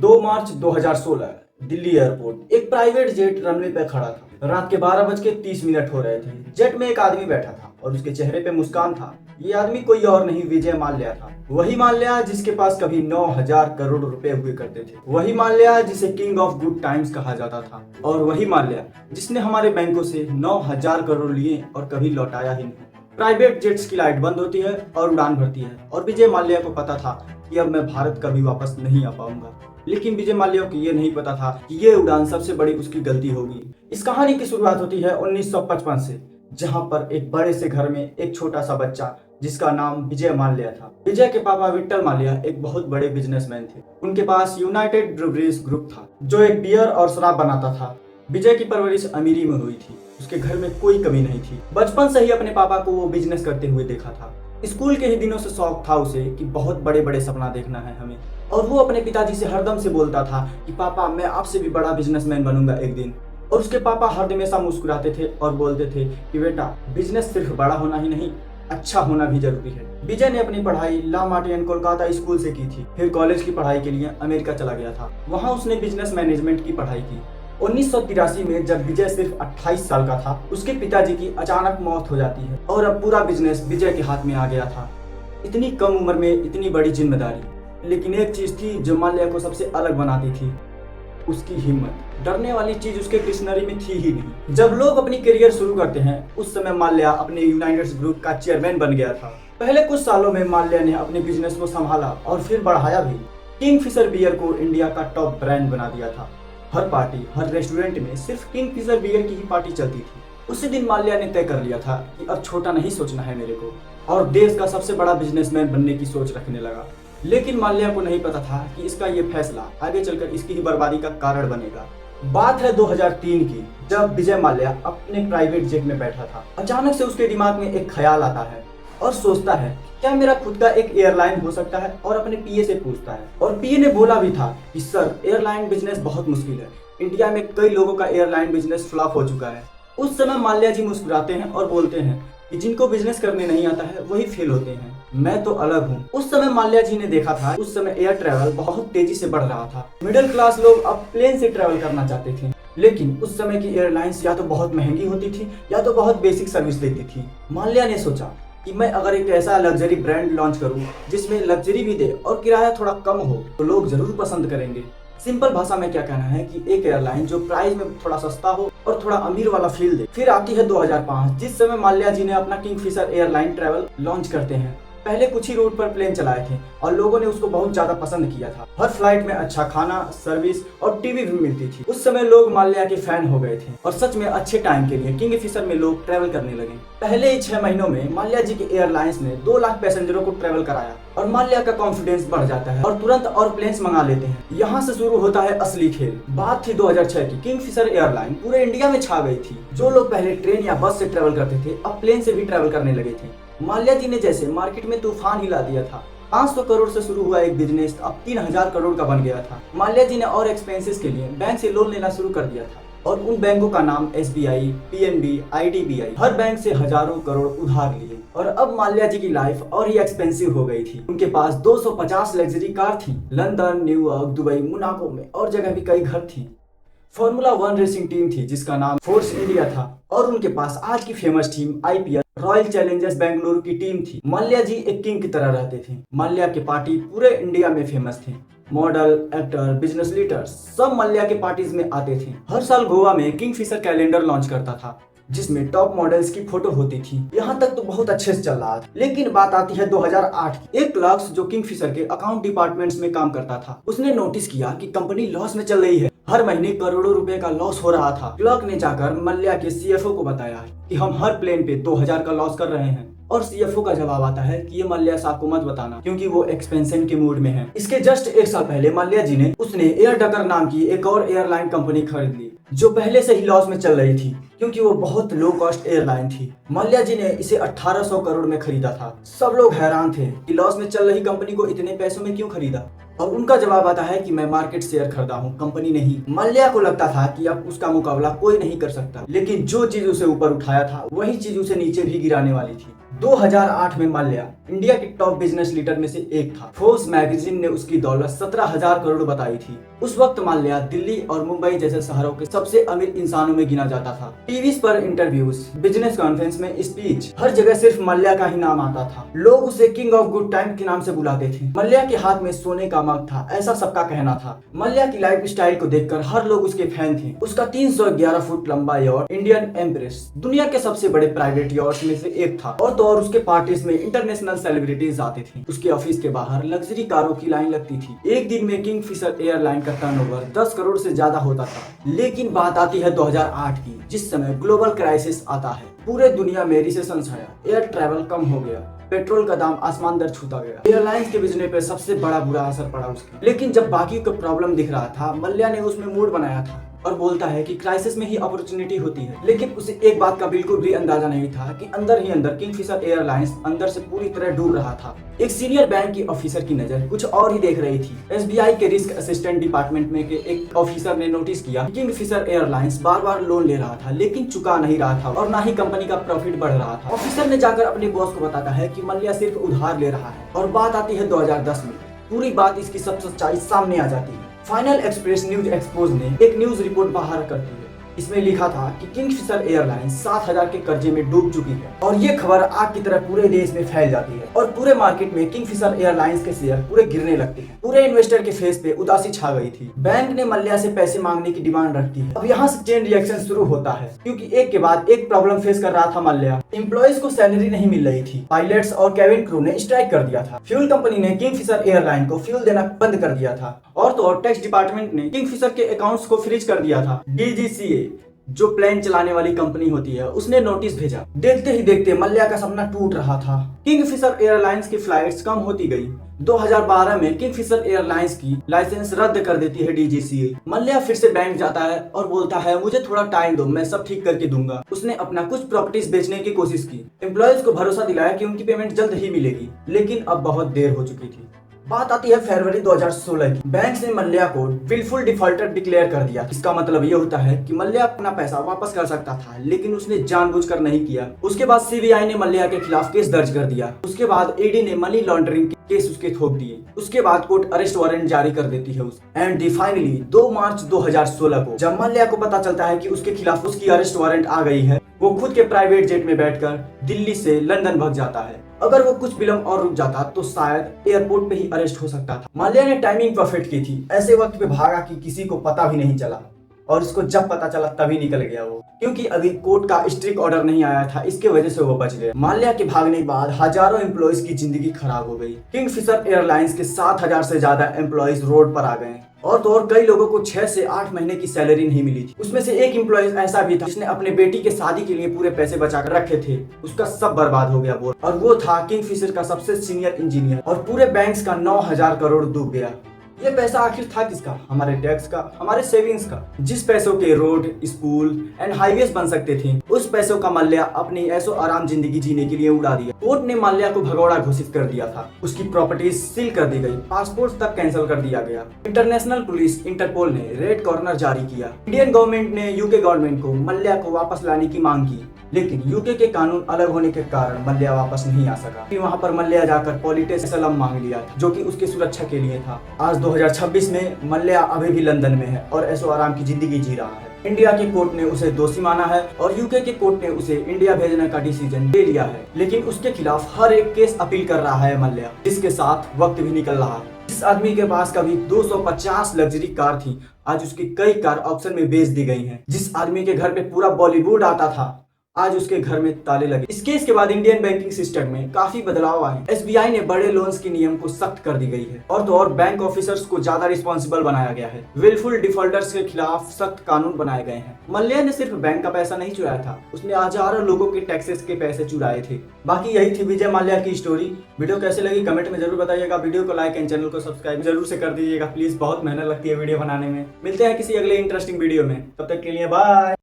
2 मार्च 2016 Delhi airport एक private jet runway पे खड़ा था। रात के 12:30 हो रहे थे। जेट में एक आदमी बैठा था और उसके चेहरे पे मुस्कान था। ये आदमी कोई और नहीं, विजय माल्या था। वही माल्या जिसके पास कभी 9,000 करोड़ रुपए हुए करते थे। वही माल्या जिसे किंग ऑफ गुड टाइम्स कहा जाता था। और वही माल्या जिसने हमारे बैंकों से 9,000 करोड़ लिए और कभी लौटाया ही नहीं। प्राइवेट जेट्स की लाइट बंद होती है और उड़ान भरती है और विजय माल्या को पता था कि अब मैं भारत कभी वापस नहीं आ पाऊंगा। लेकिन विजय माल्या को ये नहीं पता था कि ये उड़ान सबसे बड़ी उसकी गलती होगी। इस कहानी की शुरुआत होती है 1955 से, जहां पर एक बड़े से घर में एक छोटा सा बच्चा जिसका नाम विजय माल्या था। विजय के पापा विट्ठल माल्या एक बहुत बड़े बिजनेसमैन थे। उनके पास यूनाइटेड ब्रूवरीज ग्रुप था जो एक बियर और शराब बनाता था। विजय की परवरिश अमीरी में हुई थी। उसके घर में कोई कमी नहीं थी। बचपन से ही अपने पापा को वो बिजनेस करते हुए देखा था। स्कूल के ही दिनों से शौक था उसे कि बहुत बड़े बड़े सपना देखना है हमें। और वो अपने पिताजी से हरदम से बोलता था कि पापा मैं आपसे भी बड़ा बिजनेसमैन बनूंगा एक दिन। और उसके पापा हर हमेशा मुस्कुराते थे और बोलते थे कि बेटा बिजनेस सिर्फ बड़ा होना ही नहीं, अच्छा होना भी जरूरी है। विजय ने अपनी पढ़ाई ला मार्टिन कोलकाता स्कूल से की थी। फिर कॉलेज की पढ़ाई के लिए अमेरिका चला गया था। वहाँ उसने बिजनेस मैनेजमेंट की पढ़ाई की। 1983 में जब विजय सिर्फ 28 साल का था, उसके पिताजी की अचानक मौत हो जाती है और अब पूरा बिजनेस विजय के हाथ में आ गया था। इतनी कम उम्र में इतनी बड़ी जिम्मेदारी। लेकिन एक चीज थी जो माल्या को सबसे अलग बनाती थी, उसकी हिम्मत। डरने वाली चीज उसके डिक्शनरी में थी ही नहीं। जब लोग अपनी करियर शुरू करते हैं, उस समय माल्या अपने यूनाइटेड ग्रुप का चेयरमैन बन गया था। पहले कुछ सालों में माल्या ने अपने बिजनेस को संभाला और फिर बढ़ाया भी। किंगफिशर बियर को इंडिया का टॉप ब्रांड बना दिया था। हर पार्टी, हर रेस्टोरेंट में सिर्फ किंगफिशर बियर की ही पार्टी चलती थी। उसी दिन माल्या ने तय कर लिया था कि अब छोटा नहीं सोचना है मेरे को, और देश का सबसे बड़ा बिजनेसमैन बनने की सोच रखने लगा। लेकिन माल्या को नहीं पता था कि इसका ये फैसला आगे चलकर इसकी ही बर्बादी का कारण बनेगा। बात है 2003 की, जब विजय माल्या अपने प्राइवेट जेट में बैठा था। अचानक से उसके दिमाग में एक ख्याल आता है और सोचता है क्या मेरा खुद का एक एयरलाइन हो सकता है, और अपने पीए से पूछता है। और पीए ने बोला भी था कि सर एयरलाइन बिजनेस बहुत मुश्किल है, इंडिया में कई लोगों का एयरलाइन बिजनेस फ्लॉप हो चुका है। उस समय माल्या जी मुस्कुराते हैं और बोलते हैं कि जिनको बिजनेस करने नहीं आता है वही फेल होते हैं, मैं तो अलग हूँ। उस समय माल्या जी ने देखा था उस समय एयर ट्रैवल बहुत तेजी से बढ़ रहा था। मिडिल क्लास लोग अब प्लेन से ट्रैवल करना चाहते थे। लेकिन उस समय की एयरलाइंस या तो बहुत महंगी होती थी या तो बहुत बेसिक सर्विस देती थी। माल्या ने सोचा कि मैं अगर एक ऐसा लग्जरी ब्रांड लॉन्च करूं जिसमें लग्जरी भी दे और किराया थोड़ा कम हो तो लोग जरूर पसंद करेंगे। सिंपल भाषा में क्या कहना है कि एक एयरलाइन जो प्राइस में थोड़ा सस्ता हो और थोड़ा अमीर वाला फील दे। फिर आती है 2005, जिस समय माल्या जी ने अपना किंगफिशर एयरलाइन ट्रैवल लॉन्च करते हैं। पहले कुछ ही रूट पर प्लेन चलाए थे और लोगों ने उसको बहुत ज्यादा पसंद किया था। हर फ्लाइट में अच्छा खाना, सर्विस और टीवी भी मिलती थी। उस समय लोग माल्या के फैन हो गए थे और सच में अच्छे टाइम के लिए किंगफिशर में लोग ट्रैवल करने लगे। पहले ही 6 महीनों में माल्या जी की एयरलाइंस ने 2 लाख पैसेंजरों को ट्रैवल कराया और माल्या का कॉन्फिडेंस बढ़ जाता है और तुरंत और प्लेन्स मंगा लेते हैं। यहाँ से शुरू होता है असली खेल। बात थी 2006 की। किंगफिशर एयरलाइन पूरे इंडिया में छा गई थी। जो लोग पहले ट्रेन या बस से ट्रैवल करते थे अब प्लेन से भी ट्रैवल करने लगे थे। माल्या जी ने जैसे मार्केट में तूफान हिला दिया था। 500 करोड़ से शुरू हुआ एक बिजनेस अब 3,000 करोड़ का बन गया था। माल्या जी ने और एक्सपेंसेस के लिए बैंक से लोन लेना शुरू कर दिया था और उन बैंकों का नाम SBI, PNB, IDBI। हर बैंक से हजारों करोड़ उधार लिए और अब माल्या जी की लाइफ और ही एक्सपेंसिव हो गई थी। उनके पास 250 लग्जरी कार थी। लंदन, न्यूयॉर्क, दुबई, मोनाको में और जगह भी कई घर थी। फॉर्मूला 1 रेसिंग टीम थी जिसका नाम फोर्स इंडिया था और उनके पास आज की famous team IPL royal Challengers Bengaluru की टीम थी। माल्या जी एक किंग की तरह रहते थे। माल्या के पार्टी पूरे इंडिया में फेमस थे। मॉडल, एक्टर, बिजनेस लीडर सब माल्या के पार्टीज में आते थे। हर साल गोवा में किंगफिशर कैलेंडर लॉन्च करता था जिसमें टॉप मॉडल्स की फोटो होती थी। यहाँ तक तो बहुत अच्छे से चल रहा था। लेकिन बात आती है 2008 की। एक क्लर्क जो किंगफिशर के अकाउंट डिपार्टमेंट्स में काम करता था, उसने नोटिस किया कि कंपनी लॉस में चल रही है। हर महीने करोड़ों रुपए का लॉस हो रहा था। क्लर्क ने जाकर माल्या के CFO को बताया कि हम हर प्लेन पे 2,000 का लॉस कर रहे हैं। और CFO का जवाब आता है कि ये माल्या साहब को मत बताना क्योंकि वो एक्सपेंशन के मूड में है। इसके जस्ट 1 साल पहले माल्या जी ने एयर डकर नाम की एक और एयरलाइन कंपनी खरीद ली जो पहले से ही लॉस में चल रही थी क्योंकि वो बहुत लो कॉस्ट एयरलाइन थी। माल्या जी ने इसे 1800 करोड़ में खरीदा था। सब लोग हैरान थे कि लॉस में चल रही कंपनी को इतने पैसों में क्यों खरीदा। और उनका जवाब आता है कि मैं मार्केट शेयर खरीदा हूँ, कंपनी नहीं। मल्ल्या को लगता था कि अब उसका मुकाबला कोई नहीं कर सकता, लेकिन जो चीज उसे ऊपर उठाया था वही चीज उसे नीचे भी गिराने वाली थी। 2008 में मल्ल्या इंडिया के टॉप बिजनेस लीडर में से एक था। फोर्ब्स मैगजीन ने उसकी दौलत 17,000 करोड़ बताई थी। उस वक्त मल्ल्या दिल्ली और मुंबई जैसे शहरों के सबसे अमीर इंसानों में गिना जाता था। टीवी पर इंटरव्यूज, बिजनेस कॉन्फ्रेंस में स्पीच, हर जगह सिर्फ मल्ल्या का ही नाम आता था। लोग उसे किंग ऑफ गुड टाइम के नाम से बुलाते थे। मल्ल्या के हाथ में सोने का मग था, ऐसा सबका कहना था। मल्ल्या की लाइफ स्टाइल को देखकर हर लोग उसके फैन थे। उसका 311 फुट लंबा यॉट इंडियन एम्प्रेस दुनिया के सबसे बड़े प्राइवेट यॉट्स में से एक था। और उसके पार्टीज में इंटरनेशनल सेलिब्रिटीज आते थे। उसके ऑफिस के बाहर लग्जरी कारों की लाइन लगती थी। एक दिन में किंगफिशर एयरलाइन का टर्नओवर 10 करोड़ से ज्यादा होता था। लेकिन बात आती है 2008 की, जिस समय ग्लोबल क्राइसिस आता है। पूरे दुनिया में रिसेशन छाया, एयर ट्रैवल कम हो गया, पेट्रोल का दाम आसमान दर छूता गया। एयरलाइंस के बिजनेस पे सबसे बड़ा बुरा असर पड़ा उसके। लेकिन जब बाकी को प्रॉब्लम दिख रहा था, मल्ल्या ने उसमें मूड बनाया था और बोलता है कि क्राइसिस में ही अपॉर्चुनिटी होती है। लेकिन उसे एक बात का बिल्कुल भी अंदाजा नहीं था कि अंदर ही अंदर किंगफिशर एयरलाइंस अंदर से पूरी तरह डूब रहा था। एक सीनियर बैंक की ऑफिसर की नजर कुछ और ही देख रही थी। एसबीआई के रिस्क असिस्टेंट डिपार्टमेंट में के एक ऑफिसर ने नोटिस किया कि किंगफिशर एयरलाइंस बार बार लोन ले रहा था, लेकिन चुका नहीं रहा था और ना ही कंपनी का प्रॉफिट बढ़ रहा था। ऑफिसर ने जाकर अपने बॉस को बताता है कि मल्ल्या सिर्फ उधार ले रहा है। और बात आती है 2010 में। पूरी बात इसकी सब सच्चाई सामने आ जाती है। फाइनल एक्सप्रेस न्यूज एक्सपोज ने एक न्यूज रिपोर्ट बाहर करती है। इसमें लिखा था कि किंगफिशर एयरलाइंस 7,000 के कर्जे में डूब चुकी है। और ये खबर आग की तरह पूरे देश में फैल जाती है और पूरे मार्केट में किंगफिशर एयरलाइंस के शेयर पूरे गिरने लगते हैं। पूरे इन्वेस्टर के फेस पे उदासी छा गई थी। बैंक ने मल्ल्या से पैसे मांगने की डिमांड रखती है। अब यहाँ से चेन रिएक्शन शुरू होता है, क्योंकि एक के बाद एक प्रॉब्लम फेस कर रहा था मल्ल्या। एम्प्लॉइज को सैलरी नहीं मिल रही थी। पायलट्स और कैबिन क्रू ने स्ट्राइक कर दिया था। फ्यूल कंपनी ने किंगफिशर एयरलाइन को फ्यूल देना बंद कर दिया था। और तो और टैक्स डिपार्टमेंट ने किंगफिशर के अकाउंट्स को फ्रीज कर दिया था। डीजीसीए जो प्लेन चलाने वाली कंपनी होती है, उसने नोटिस भेजा। देखते ही देखते मल्ल्या का सपना टूट रहा था। किंगफिशर एयरलाइंस की फ्लाइट्स कम होती गई। 2012 में किंगफिशर एयरलाइंस की लाइसेंस रद्द कर देती है डीजीसीए। मल्ल्या फिर से बैंक जाता है और बोलता है, मुझे थोड़ा टाइम दो, मैं सब ठीक करके दूंगा। उसने अपना कुछ प्रॉपर्टीज बेचने की कोशिश की। एम्प्लॉयज को भरोसा दिलाया कि उनकी पेमेंट जल्द ही मिलेगी, लेकिन अब बहुत देर हो चुकी थी। बात आती है फरवरी 2016 की। बैंक ने मल्ल्या को विलफुल डिफॉल्टर डिक्लेयर कर दिया। इसका मतलब ये होता है कि मल्ल्या अपना पैसा वापस कर सकता था, लेकिन उसने जानबूझकर नहीं किया। उसके बाद सीबीआई ने मल्ल्या के खिलाफ केस दर्ज कर दिया। उसके बाद ईडी ने मनी लॉन्ड्रिंग के केस उसके थोप दिए। उसके बाद कोर्ट अरेस्ट वारंट जारी कर देती है एंड फाइनली 2 मार्च 2016 को जब मल्ल्या को पता चलता है कि उसके खिलाफ उसकी अरेस्ट वारंट आ गई है, वो खुद के प्राइवेट जेट में बैठकर दिल्ली से लंदन भाग जाता है। अगर वो कुछ विलम्ब और रुक जाता तो शायद एयरपोर्ट पे ही अरेस्ट हो सकता था। मल्ल्या ने टाइमिंग परफेक्ट की थी। ऐसे वक्त पे भागा कि किसी को पता भी नहीं चला, और इसको जब पता चला तभी निकल गया वो, क्योंकि अभी कोर्ट का स्ट्रिक्ट ऑर्डर नहीं आया था। इसके वजह से वो बच गया। मल्ल्या के भागने के बाद हजारों एम्प्लॉइज की जिंदगी खराब हो गई। किंगफिशर एयरलाइंस के 7,000 से ज्यादा एम्प्लॉइज रोड पर आ गए। और तो और कई लोगों को 6 से 8 महीने की सैलरी नहीं मिली थी। उसमें से एक एम्प्लॉय ऐसा भी था जिसने अपने बेटी के शादी के लिए पूरे पैसे बचा कर रखे थे। उसका सब बर्बाद हो गया बोल। और वो था किंगफिशर का सबसे सीनियर इंजीनियर। और पूरे बैंक्स का 9,000 करोड़ डूब गया। ये पैसा आखिर था किसका? हमारे टैक्स का, हमारे सेविंग्स का। जिस पैसों के रोड, स्कूल एंड हाईवेज बन सकते थे, उस पैसों का मल्ल्या अपनी ऐसो आराम जिंदगी जीने के लिए उड़ा दिया। कोर्ट ने मल्ल्या को भगौड़ा घोषित कर दिया था। उसकी प्रॉपर्टीज सील कर दी गई, पासपोर्ट तक कैंसिल कर दिया गया। इंटरनेशनल पुलिस इंटरपोल ने रेड कॉर्नर जारी किया। इंडियन गवर्नमेंट ने यूके गवर्नमेंट को मल्ल्या को वापस लाने की मांग की, लेकिन यूके के कानून अलग होने के कारण मल्ल्या वापस नहीं आ सका। फिर वहां पर मल्ल्या जाकर पॉलिटिक्स असलम मांग लिया था, जो कि उसकी सुरक्षा के लिए था। आज 2026 में मल्ल्या अभी भी लंदन में है और ऐसो आराम की जिंदगी जी रहा है। इंडिया के कोर्ट ने उसे दोषी माना है और यूके के कोर्ट ने उसे इंडिया भेजने का डिसीजन ले लिया है, लेकिन उसके खिलाफ हर एक केस अपील कर रहा है मल्ल्या, जिसके साथ वक्त भी निकल रहा है। जिस आदमी के पास कभी 250 लग्जरी कार थी, आज उसकी कई कार ऑक्शन में बेच दी गई हैं। जिस आदमी के घर पे पूरा बॉलीवुड आता था, आज उसके घर में ताले लगे। इस केस के बाद इंडियन बैंकिंग सिस्टम में काफी बदलाव आए। एसबीआई ने बड़े लोन्स के नियम को सख्त कर दी गई है और तो और बैंक ऑफिसर्स को ज्यादा रिस्पॉन्सिबल बनाया गया है। विलफुल डिफॉल्टर्स के खिलाफ सख्त कानून बनाए गए हैं। मल्ल्या ने सिर्फ बैंक का पैसा नहीं चुराया था, उसने हजारों लोगों के टैक्सेस के पैसे चुराए थे। बाकी यही थी विजय मल्ल्या की स्टोरी। वीडियो कैसे लगी कमेंट में जरूर बताइएगा। वीडियो को लाइक एंड चैनल को सब्सक्राइब जरूर से कर दीजिएगा प्लीज। बहुत मेहनत लगती है वीडियो बनाने में। मिलते हैं किसी अगले इंटरेस्टिंग वीडियो में, तब तक के लिए बाय।